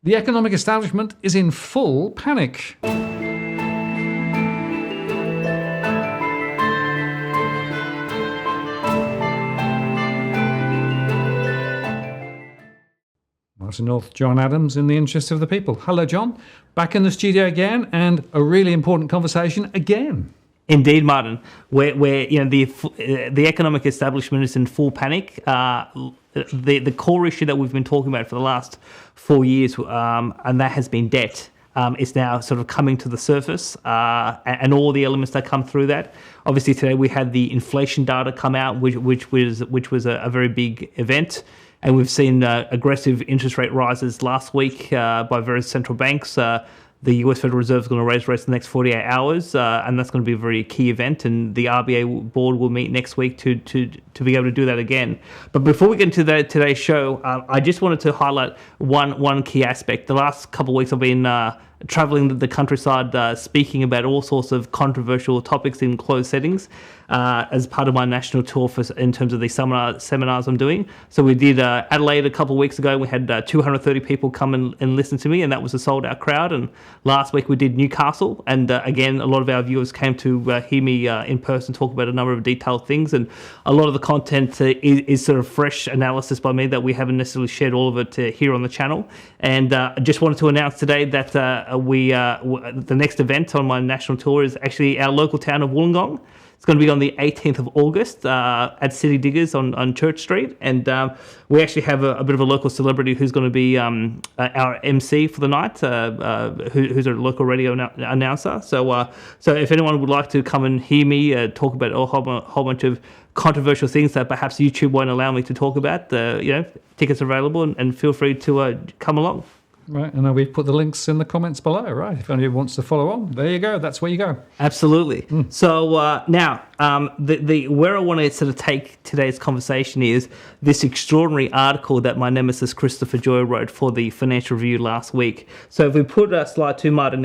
The economic establishment is in full panic. Martin North, John Adams, in the interest of the people. Hello, John. Back in the studio again, and a really important conversation again. Indeed, Martin. Where the economic establishment is in full panic. The core issue that we've been talking about for the last 4 years, and that has been debt, is now sort of coming to the surface, and all the elements that come through that. Obviously, today we had the inflation data come out, which was a very big event. And we've seen aggressive interest rate rises last week by various central banks. The US Federal Reserve is going to raise rates in the next 48 hours, and that's going to be a very key event. And the RBA board will meet next week to be able to do that again. But before we get into today's show, I just wanted to highlight one key aspect. The last couple of weeks I've been traveling the countryside, speaking about all sorts of controversial topics in closed settings as part of my national tour in terms of the seminars I'm doing. So we did Adelaide a couple of weeks ago. We had 230 people come and listen to me, and that was a sold-out crowd. And last week we did Newcastle, and again, a lot of our viewers came to hear me in person talk about a number of detailed things. And a lot of the content is sort of fresh analysis by me that we haven't necessarily shared all of it here on the channel. And I just wanted to announce today that the next event on my national tour is actually our local town of Wollongong. It's going to be on the 18th of August at City Diggers on Church Street. And we actually have a bit of a local celebrity who's going to be our MC for the night, who's a local radio announcer. So if anyone would like to come and hear me talk about a whole bunch of controversial things that perhaps YouTube won't allow me to talk about, tickets are available, and feel free to come along. Right, and we've put the links in the comments below, right? If anyone wants to follow on, there you go. That's where you go. Absolutely. So now, the where I want to sort of take today's conversation is this extraordinary article that my nemesis Christopher Joye wrote for the Financial Review last week. So if we put slide 2, Martin,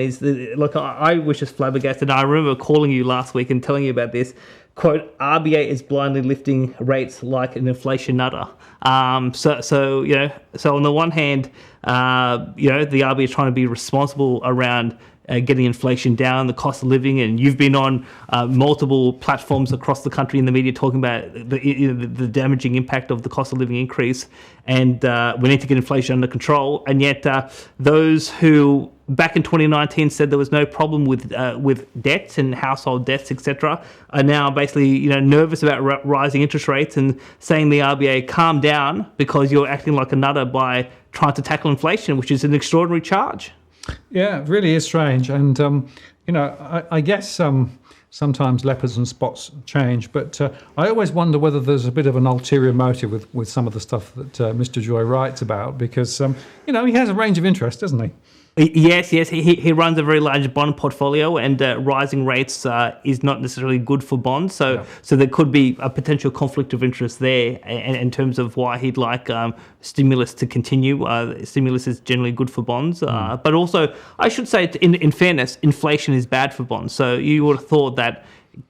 look, I was just flabbergasted. I remember calling you last week and telling you about this. Quote, RBA is blindly lifting rates like an inflation nutter. So on the one hand, the RBA is trying to be responsible around getting inflation down, the cost of living, and you've been on multiple platforms across the country in the media talking about the damaging impact of the cost of living increase, and we need to get inflation under control. And yet those who back in 2019 said there was no problem with debts and household debts, etc., are now basically nervous about rising interest rates and saying the RBA calm down because you're acting like a nutter by trying to tackle inflation, which is an extraordinary charge. Yeah, it really is strange. And, I guess sometimes leopards and spots change, but I always wonder whether there's a bit of an ulterior motive with some of the stuff that Mr. Joye writes about, because, he has a range of interest, doesn't he? Yes. He runs a very large bond portfolio, and rising rates is not necessarily good for bonds. So there could be a potential conflict of interest there in terms of why he'd like stimulus to continue. Stimulus is generally good for bonds. But also, I should say, in fairness, inflation is bad for bonds. So you would have thought that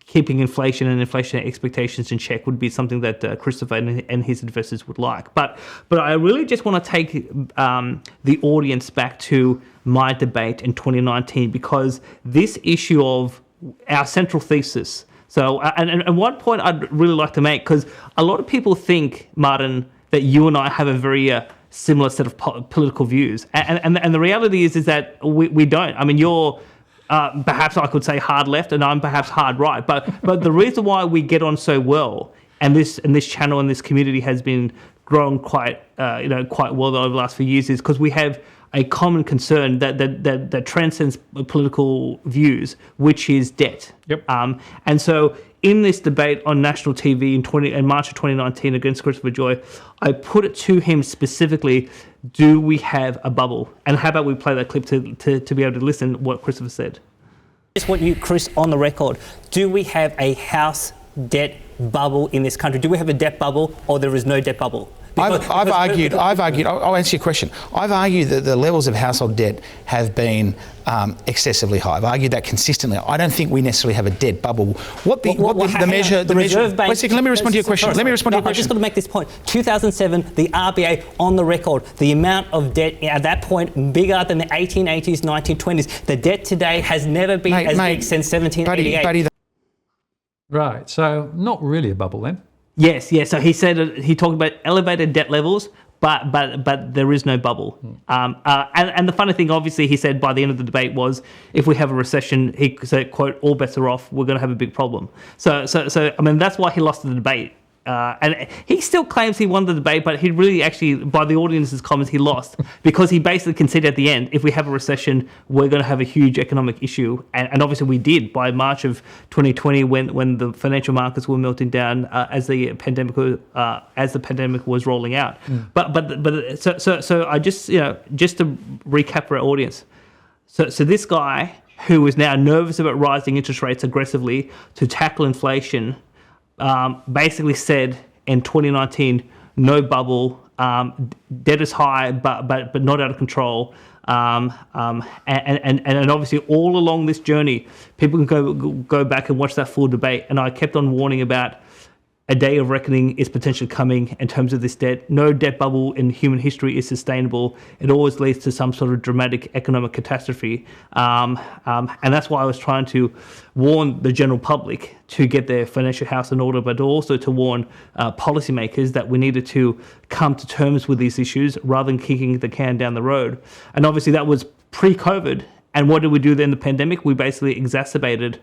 keeping inflation and inflation expectations in check would be something that Christopher and his investors would like. But I really just want to take the audience back to my debate in 2019, because this issue of our central thesis. So, and one point I'd really like to make, because a lot of people think, Martin, that you and I have a very similar set of political views. And the reality is that we don't. I mean, you're perhaps I could say hard left, and I'm perhaps hard right. But the reason why we get on so well, and this channel and this community has been growing quite well over the last few years, is because we have a common concern that transcends political views, which is debt. Yep. And so in this debate on national TV in March of 2019 against Christopher Joye, I put it to him specifically, do we have a bubble? And how about we play that clip to be able to listen what Christopher said. I just want you, Chris, on the record. Do we have a house debt bubble in this country? Do we have a debt bubble, or there is no debt bubble? I've argued. I'll answer your question. I've argued that the levels of household debt have been excessively high. I've argued that consistently. I don't think we necessarily have a debt bubble. The measure. Reserve Bank. Wait a second. Let me respond to your question. I just got to make this point. 2007, the RBA on the record, the amount of debt at that point bigger than the 1880s, 1920s. The debt today has never been as big since 1788. Buddy, Right. So not really a bubble then. Yes. So he said he talked about elevated debt levels, but there is no bubble. And the funny thing, obviously, he said by the end of the debate was, if we have a recession, he said, quote, all bets are off. We're going to have a big problem. So I mean, that's why he lost the debate. And he still claims he won the debate, but he really actually, by the audience's comments, he lost because he basically conceded at the end, if we have a recession, we're going to have a huge economic issue. And obviously we did by March of 2020 when the financial markets were melting down as the pandemic was rolling out. But so I just to recap for our audience. So this guy who is now nervous about rising interest rates aggressively to tackle inflation basically said in 2019, no bubble, debt is high, but not out of control. And obviously all along this journey, people can go back and watch that full debate. And I kept on warning about a day of reckoning is potentially coming in terms of this debt. No debt bubble in human history is sustainable. It always leads to some sort of dramatic economic catastrophe. And that's why I was trying to warn the general public to get their financial house in order, but also to warn policymakers that we needed to come to terms with these issues rather than kicking the can down the road. And obviously that was pre-COVID. And what did we do then in the pandemic? We basically exacerbated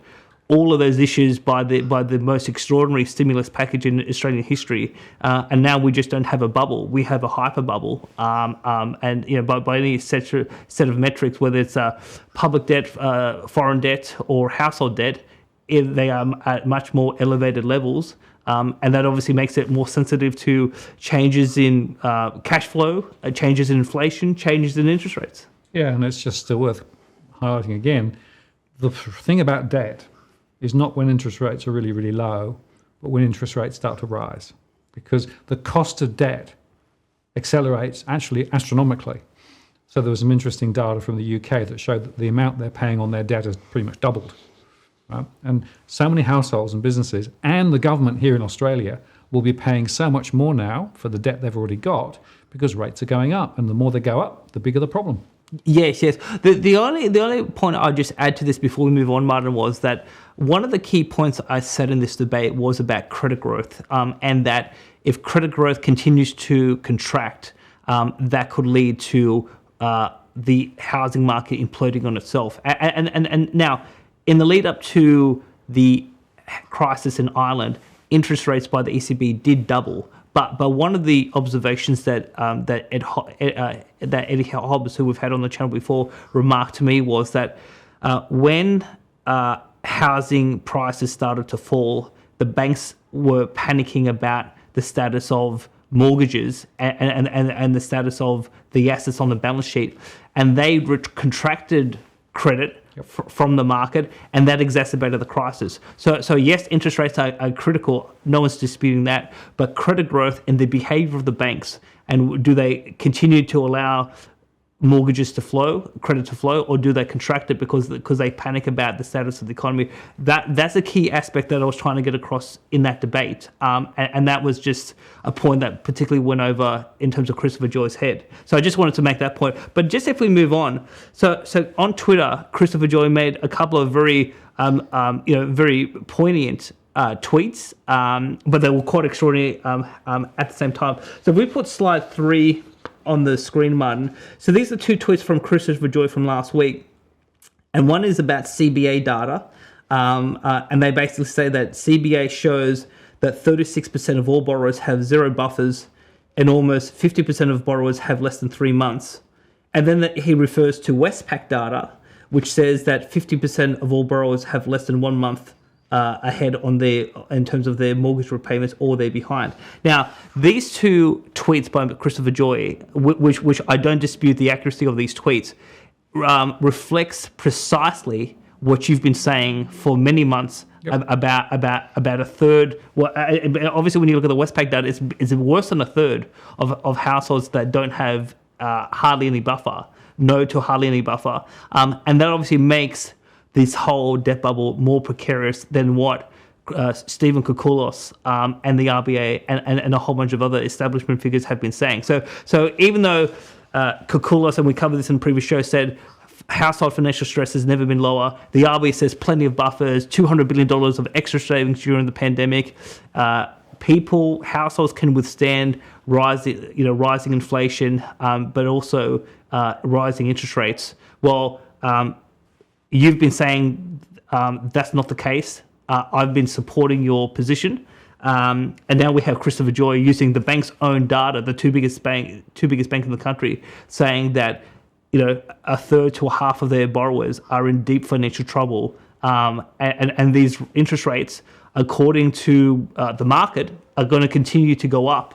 all of those issues by the most extraordinary stimulus package in Australian history, and now we just don't have a bubble. We have a hyper bubble, and by any set of metrics, whether it's public debt, foreign debt, or household debt, they are at much more elevated levels, and that obviously makes it more sensitive to changes in cash flow, changes in inflation, changes in interest rates. Yeah, and it's just worth highlighting again. The thing about debt is not when interest rates are really, really low, but when interest rates start to rise, because the cost of debt accelerates actually astronomically. So there was some interesting data from the UK that showed that the amount they're paying on their debt has pretty much doubled. Right? And so many households and businesses and the government here in Australia will be paying so much more now for the debt they've already got because rates are going up, and the more they go up, the bigger the problem. Yes. The only point I'll just add to this before we move on, Martin, was that one of the key points I said in this debate was about credit growth, and that if credit growth continues to contract, that could lead to the housing market imploding on itself. And now, in the lead up to the crisis in Ireland, interest rates by the ECB did double. But one of the observations that Eddie Hobbs, who we've had on the channel before, remarked to me was that when housing prices started to fall, the banks were panicking about the status of mortgages and the status of the assets on the balance sheet, and they contracted credit from the market, and that exacerbated the crisis. So yes, interest rates are critical. No one's disputing that. But credit growth and the behavior of the banks, and do they continue to allow mortgages to flow, credit to flow, or do they contract it because they panic about the status of the economy? That's a key aspect that I was trying to get across in that debate, and that was just a point that particularly went over in terms of Christopher Joye's head. So I just wanted to make that point. But just if we move on, so on Twitter, Christopher Joye made a couple of very very poignant tweets, but they were quite extraordinary at the same time. So we put slide 3 on the screen, Martin. So these are 2 tweets from Christopher Joye from last week, and one is about CBA data, and they basically say that CBA shows that 36% of all borrowers have zero buffers, and almost 50% of borrowers have less than 3 months. And then he refers to Westpac data, which says that 50% of all borrowers have less than 1 month ahead in terms of their mortgage repayments, or they're behind. Now, these 2 tweets by Christopher Joye, which I don't dispute the accuracy of these tweets, reflects precisely what you've been saying for many months about a third. Well, obviously, when you look at the Westpac data, it's worse than a third of households that don't have hardly any buffer, no to hardly any buffer, and that obviously makes this whole debt bubble more precarious than what Stephen Koukoulas and the RBA and a whole bunch of other establishment figures have been saying. So even though Koukoulas, and we covered this in the previous show, said household financial stress has never been lower, the RBA says plenty of buffers, $200 billion of extra savings during the pandemic. Households can withstand rising inflation, but also rising interest rates. Well, you've been saying that's not the case. I've been supporting your position, and now we have Christopher Joye using the bank's own data, the two biggest bank in the country, saying that a third to a half of their borrowers are in deep financial trouble, and these interest rates, according to the market, are going to continue to go up,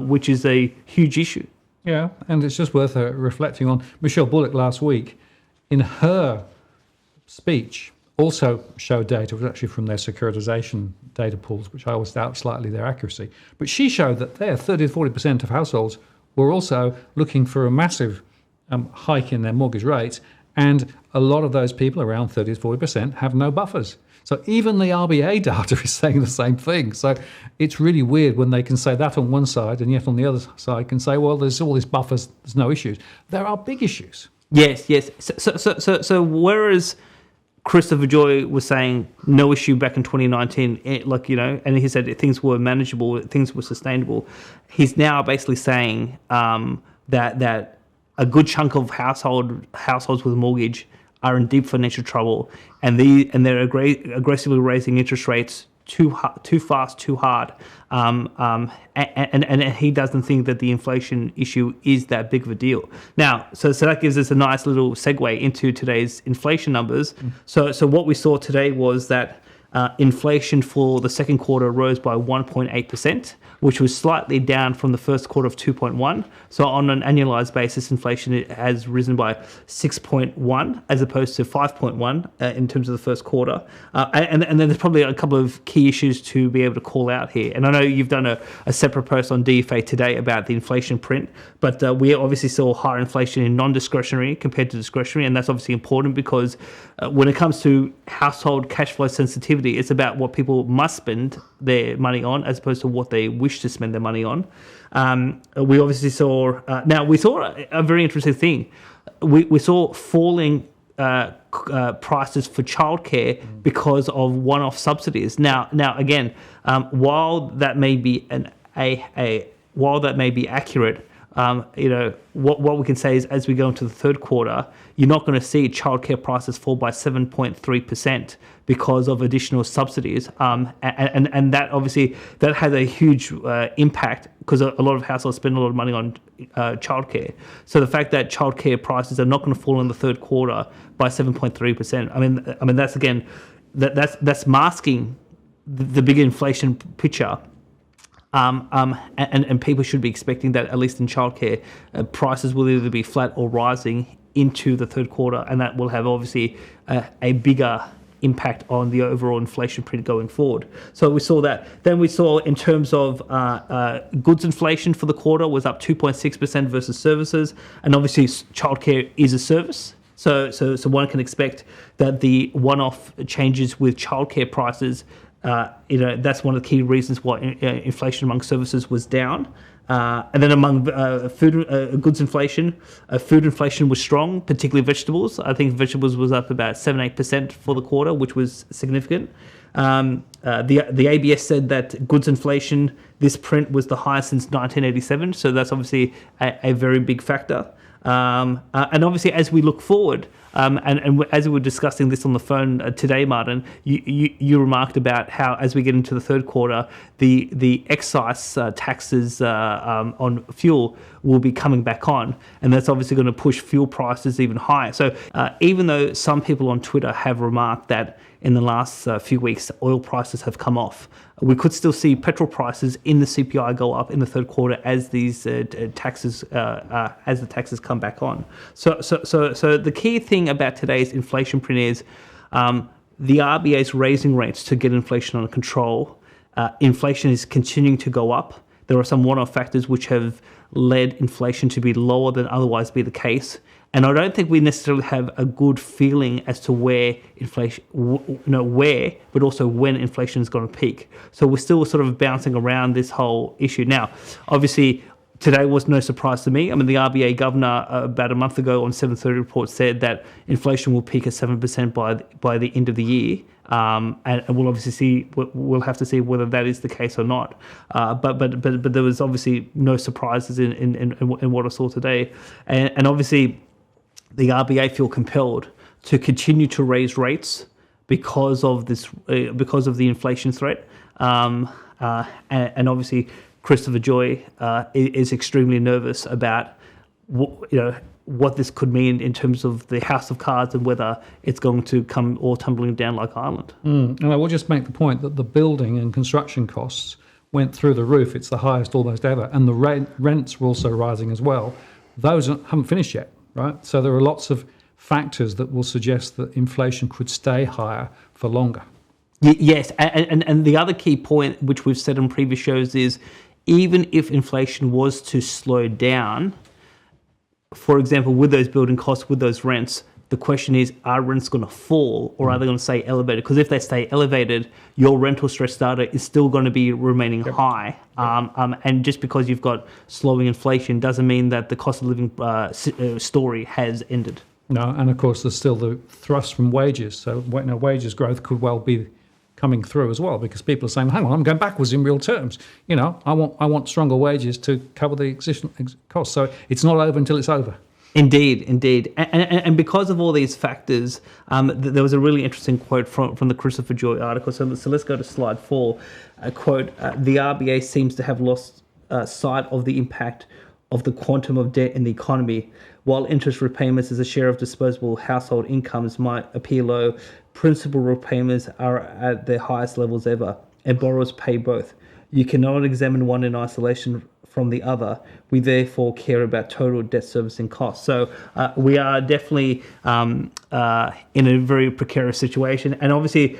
which is a huge issue. Yeah, and it's just worth reflecting on. Michelle Bullock last week, in her speech, also showed data, it was actually from their securitization data pools, which I always doubt slightly their accuracy. But she showed that 30 to 40% of households were also looking for a massive hike in their mortgage rates, and a lot of those people, around 30 to 40%, have no buffers. So even the RBA data is saying the same thing. So it's really weird when they can say that on one side, and yet on the other side can say, well, there's all these buffers, there's no issues. There are big issues. Yes. So whereas Christopher Joye was saying no issue back in 2019, and he said things were manageable, things were sustainable. He's now basically saying that a good chunk of households with a mortgage are in deep financial trouble, and they're aggressively raising interest rates too fast, too hard, and he doesn't think that the inflation issue is that big of a deal. Now, so that gives us a nice little segue into today's inflation numbers. So what we saw today was that inflation for the second quarter rose by 1.8%, which was slightly down from the first quarter of 2.1. So on an annualized basis, inflation has risen by 6.1 as opposed to 5.1 in terms of the first quarter. And then there's probably a couple of key issues to be able to call out here. And I know you've done a separate post on DFA today about the inflation print, but we obviously saw higher inflation in non-discretionary compared to discretionary, and that's obviously important because when it comes to household cash flow sensitivity, it's about what people must spend their money on as opposed to what they wish to spend their money on. We obviously saw a very interesting thing. We saw falling prices for childcare because of one-off subsidies. Now again, while that may be accurate, what we can say is as we go into the third quarter, you're not going to see childcare prices fall by 7.3% because of additional subsidies, and that obviously that has a huge impact because a lot of households spend a lot of money on childcare. So the fact that childcare prices are not going to fall in the third quarter by 7.3%, I mean that's again that's masking the big inflation picture. And people should be expecting that, at least in childcare, prices will either be flat or rising into the third quarter, and that will have obviously a bigger impact on the overall inflation print going forward. So we saw that. Then we saw in terms of goods inflation for the quarter was up 2.6% versus services, and obviously childcare is a service. So one can expect that the one-off changes with childcare prices, that's one of the key reasons why inflation among services was down. And then among goods inflation, food inflation was strong, particularly vegetables. I think vegetables was up about 7-8% for the quarter, which was significant. The ABS said that goods inflation, this print was the highest since 1987, so that's obviously a very big factor. And obviously, as we look forward, and as we were discussing this on the phone today, Martin, you remarked about how as we get into the third quarter, the excise taxes on fuel will be coming back on, and that's obviously going to push fuel prices even higher. So even though some people on Twitter have remarked that in the last few weeks oil prices have come off, we could still see petrol prices in the CPI go up in the third quarter as these taxes come back on. So the key thing about today's inflation print is The RBA is raising rates to get inflation under control. Inflation is continuing to go up. There are some one-off factors which have led inflation to be lower than otherwise be the case. And I don't think we necessarily have a good feeling as to where inflation, but also when inflation is going to peak. So we're still sort of bouncing around this whole issue. Now, obviously, today was no surprise to me. I mean, the RBA governor about a month ago on 7:30 report said that inflation will peak at 7% by the end of the year. And we'll obviously see. We'll have to see whether that is the case or not. But there was obviously no surprises in what I saw today, and obviously the RBA feel compelled to continue to raise rates because of this, because of the inflation threat, and obviously Christopher Joye is extremely nervous about what this could mean in terms of the house of cards and whether it's going to come all tumbling down like Ireland. And I will just make the point that the building and construction costs went through the roof. It's the highest almost ever. And the rents were also rising as well. Those haven't finished yet, right? So there are lots of factors that will suggest that inflation could stay higher for longer. Yes, and the other key point, which we've said in previous shows, is even if inflation was to slow down, for example, with those building costs, with those rents, the question is, are rents going to fall or are they going to stay elevated? Because if they stay elevated, your rental stress data is still going to be remaining high. And just because you've got slowing inflation doesn't mean that the cost of living story has ended. No, and of course, there's still the thrust from wages. So wages growth could well be coming through as well, because people are saying, hang on, I'm going backwards in real terms. I want stronger wages to cover the existing costs. So it's not over until it's over. Indeed. And because of all these factors, there was a really interesting quote from the Christopher Joye article. So let's go to slide 4. A quote, the RBA seems to have lost sight of the impact of the quantum of debt in the economy. While interest repayments as a share of disposable household incomes might appear low, principal repayments are at their highest levels ever, and borrowers pay both. You cannot examine one in isolation from the other. We therefore care about total debt servicing costs. So we are definitely in a very precarious situation. And obviously,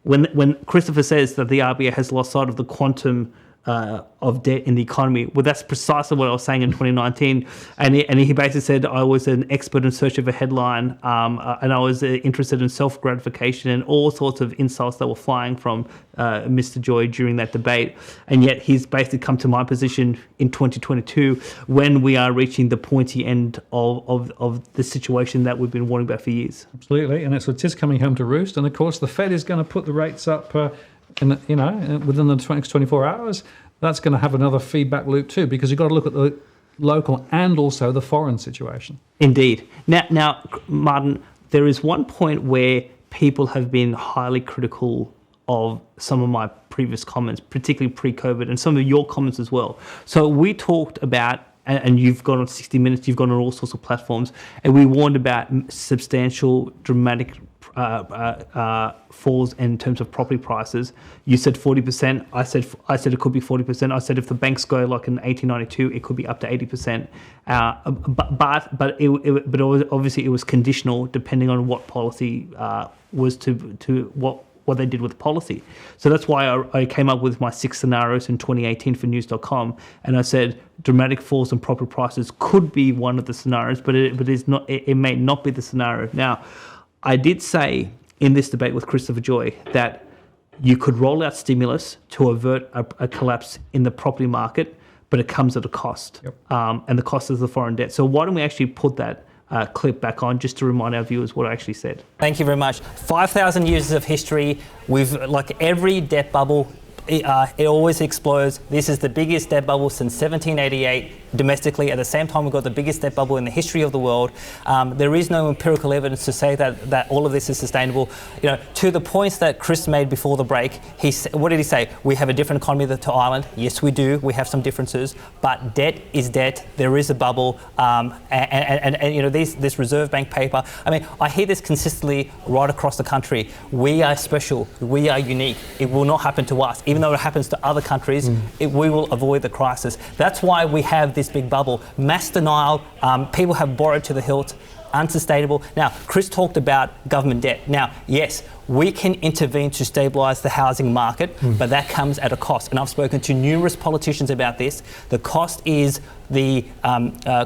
when Christopher says that the RBA has lost sight of the quantum of debt in the economy, well, that's precisely what I was saying in 2019. And he basically said I was an expert in search of a headline, and I was interested in self-gratification and all sorts of insults that were flying from Mr. Joye during that debate. And yet he's basically come to my position in 2022 when we are reaching the pointy end of the situation that we've been warning about for years. Absolutely, and it is coming home to roost. And of course, the Fed is going to put the rates up within the next 24 hours. That's going to have another feedback loop too, because you've got to look at the local and also the foreign situation. Indeed. Now, Martin, there is one point where people have been highly critical of some of my previous comments, particularly pre-COVID, and some of your comments as well. So we talked about, and you've gone on 60 Minutes, you've gone on all sorts of platforms, and we warned about substantial, dramatic falls in terms of property prices. You said 40%. I said it could be 40%. I said if the banks go like in 1892, it could be up to 80%. But it was obviously it was conditional depending on what policy was to what they did with policy. So that's why I came up with my 6 scenarios in 2018 for news.com, and I said dramatic falls in property prices could be one of the scenarios, but it may not be the scenario. Now, I did say in this debate with Christopher Joye that you could roll out stimulus to avert a collapse in the property market, but it comes at a cost. Yep. And the cost is the foreign debt. So why don't we actually put that clip back on just to remind our viewers what I actually said. Thank you very much. 5,000 years of history. We've, like every debt bubble, it always explodes. This is the biggest debt bubble since 1788 domestically. At the same time, we've got the biggest debt bubble in the history of the world. There is no empirical evidence to say that all of this is sustainable. To the points that Chris made before the break, what did he say? We have a different economy to Ireland. Yes, we do. We have some differences, but debt is debt. There is a bubble, and this Reserve Bank paper. I mean, I hear this consistently right across the country. We are special. We are unique. It will not happen to us, even though it happens to other countries. We will avoid the crisis. That's why we have this big bubble. Mass denial, people have borrowed to the hilt. unsustainable. Now, Chris talked about government debt. Now, yes, we can intervene to stabilise the housing market, but that comes at a cost. And I've spoken to numerous politicians about this. The cost is the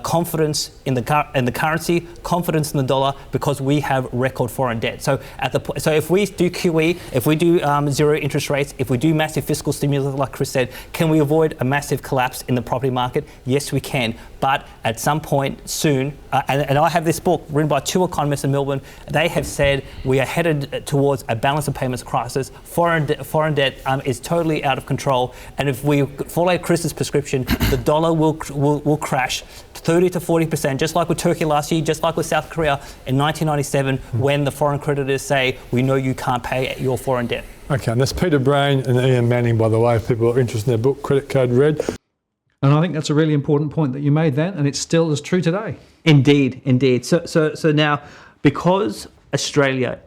confidence in the currency, confidence in the dollar, because we have record foreign debt. So if we do QE, if we do zero interest rates, if we do massive fiscal stimulus, like Chris said, can we avoid a massive collapse in the property market? Yes, we can. But at some point soon, and I have this book written by 2 economists in Melbourne, they have said we are headed towards a balance of payments crisis. Foreign debt is totally out of control. And if we follow Chris's prescription, the dollar will crash 30 to 40%, just like with Turkey last year, just like with South Korea in 1997, when the foreign creditors say, we know you can't pay your foreign debt. Okay, and that's Peter Brain and Ian Manning, by the way, if people are interested in their book, Credit Code Red. And I think that's a really important point that you made then, and it's still as true today. Indeed. So now, because Australia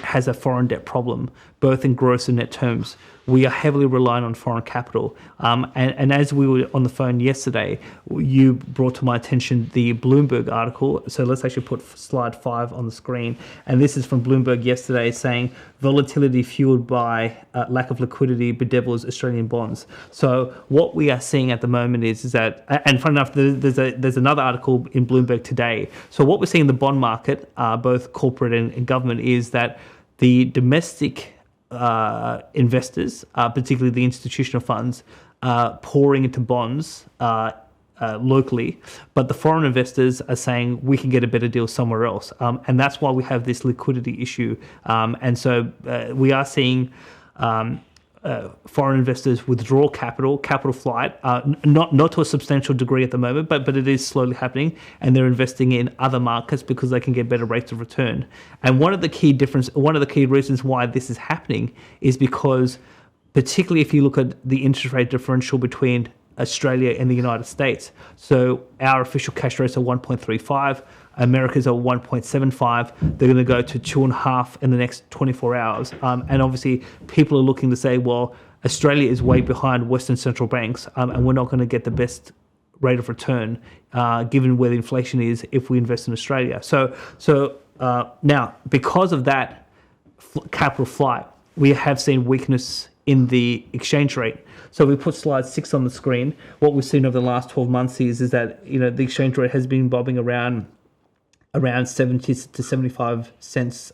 has a foreign debt problem, both in gross and net terms, we are heavily reliant on foreign capital. And as we were on the phone yesterday, you brought to my attention the Bloomberg article. So let's actually put slide 5 on the screen. And this is from Bloomberg yesterday, saying volatility fueled by lack of liquidity bedevils Australian bonds. So what we are seeing at the moment is that, and funny enough, there's another article in Bloomberg today. So what we're seeing in the bond market, both corporate and government, is that the domestic investors, particularly the institutional funds, pouring into bonds locally, but the foreign investors are saying we can get a better deal somewhere else, and that's why we have this liquidity issue. And so we are seeing foreign investors withdraw capital flight, not to a substantial degree at the moment, but it is slowly happening, and they're investing in other markets because they can get better rates of return. And one of the key reasons why this is happening is because, particularly if you look at the interest rate differential between Australia and the United States, so our official cash rates are 1.35. America's are 1.75. They're going to go to 2.5 in the next 24 hours. And obviously, people are looking to say, well, Australia is way behind Western central banks, and we're not going to get the best rate of return given where the inflation is if we invest in Australia. So now, because of that capital flight, we have seen weakness in the exchange rate. So we put slide 6 on the screen. What we've seen over the last 12 months is that the exchange rate has been bobbing around 70 to 75 cents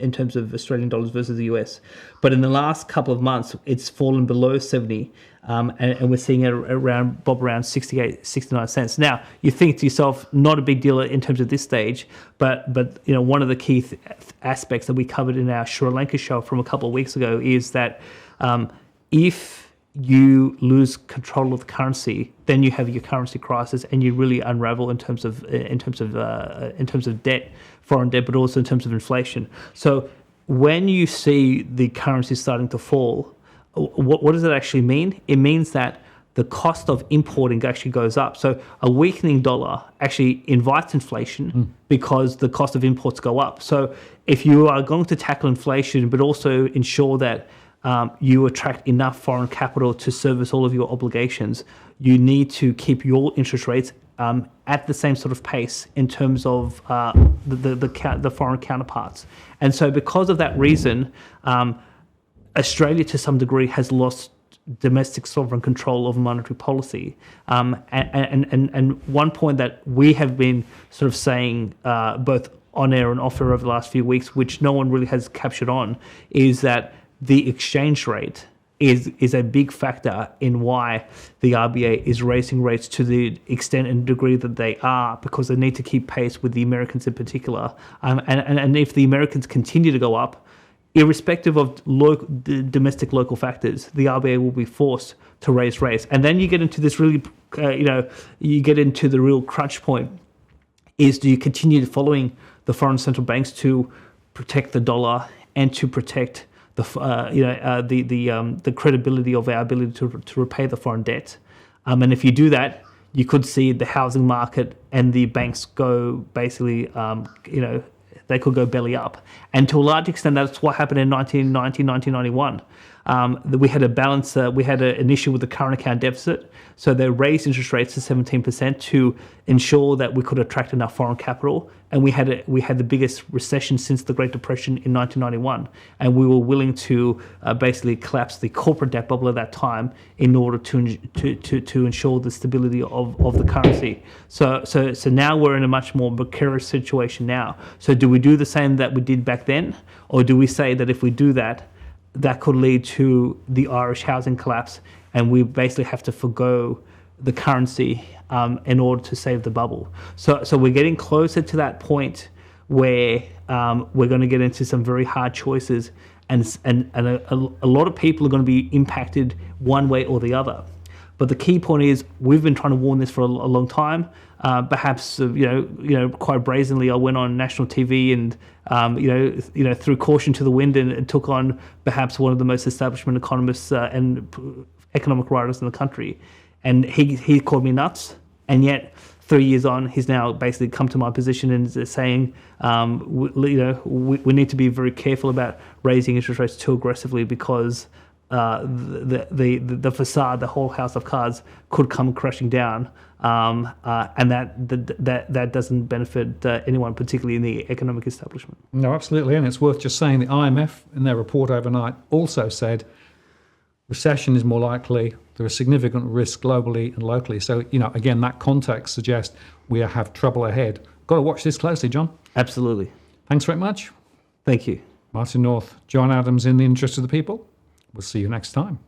in terms of Australian dollars versus the US. But in the last couple of months, it's fallen below 70, and we're seeing it bob around 68, 69 cents. Now, you think to yourself, not a big deal in terms of this stage, but one of the key aspects that we covered in our Sri Lanka show from a couple of weeks ago is that if you lose control of the currency, then you have your currency crisis, and you really unravel in terms of debt, foreign debt, but also in terms of inflation. So when you see the currency starting to fall, what does it actually mean? It means that the cost of importing actually goes up. So a weakening dollar actually invites inflation because the cost of imports go up. So if you are going to tackle inflation, but also ensure that you attract enough foreign capital to service all of your obligations, you need to keep your interest rates at the same sort of pace in terms of the foreign counterparts. And so because of that reason, Australia to some degree has lost domestic sovereign control over monetary policy. And one point that we have been sort of saying both on air and off air over the last few weeks, which no one really has captured on, is that the exchange rate is a big factor in why the RBA is raising rates to the extent and degree that they are, because they need to keep pace with the Americans in particular. And if the Americans continue to go up, irrespective of domestic local factors, the RBA will be forced to raise rates. And then you get into this really, you get into the real crunch point, is do you continue following the foreign central banks to protect the dollar and to protect the credibility of our ability to repay the foreign debt, and if you do that, you could see the housing market and the banks go basically, they could go belly up, and to a large extent, that's what happened in 1990, 1991. we had a balance. We had an issue with the current account deficit, so they raised interest rates to 17% to ensure that we could attract enough foreign capital. And we had the biggest recession since the Great Depression in 1991, and we were willing to basically collapse the corporate debt bubble at that time in order to ensure the stability of the currency. So now we're in a much more precarious situation now. So do we do the same that we did back then, or do we say that if we do that, that could lead to the Irish housing collapse, and we basically have to forgo the currency in order to save the bubble? So we're getting closer to that point where we're going to get into some very hard choices, and a lot of people are going to be impacted one way or the other. But the key point is, we've been trying to warn this for a long time. Perhaps quite brazenly, I went on national TV and threw caution to the wind and took on perhaps one of the most establishment economists and economic writers in the country, and he called me nuts. And yet, 3 years on, he's now basically come to my position and is saying, we need to be very careful about raising interest rates too aggressively, because the facade, the whole house of cards, could come crashing down, and that doesn't benefit anyone, particularly in the economic establishment. No, absolutely, and it's worth just saying the IMF, in their report overnight, also said recession is more likely. There are significant risks globally and locally. So, again, that context suggests we have trouble ahead. Got to watch this closely, John. Absolutely. Thanks very much. Thank you. Martin North, John Adams, in the interest of the people. We'll see you next time.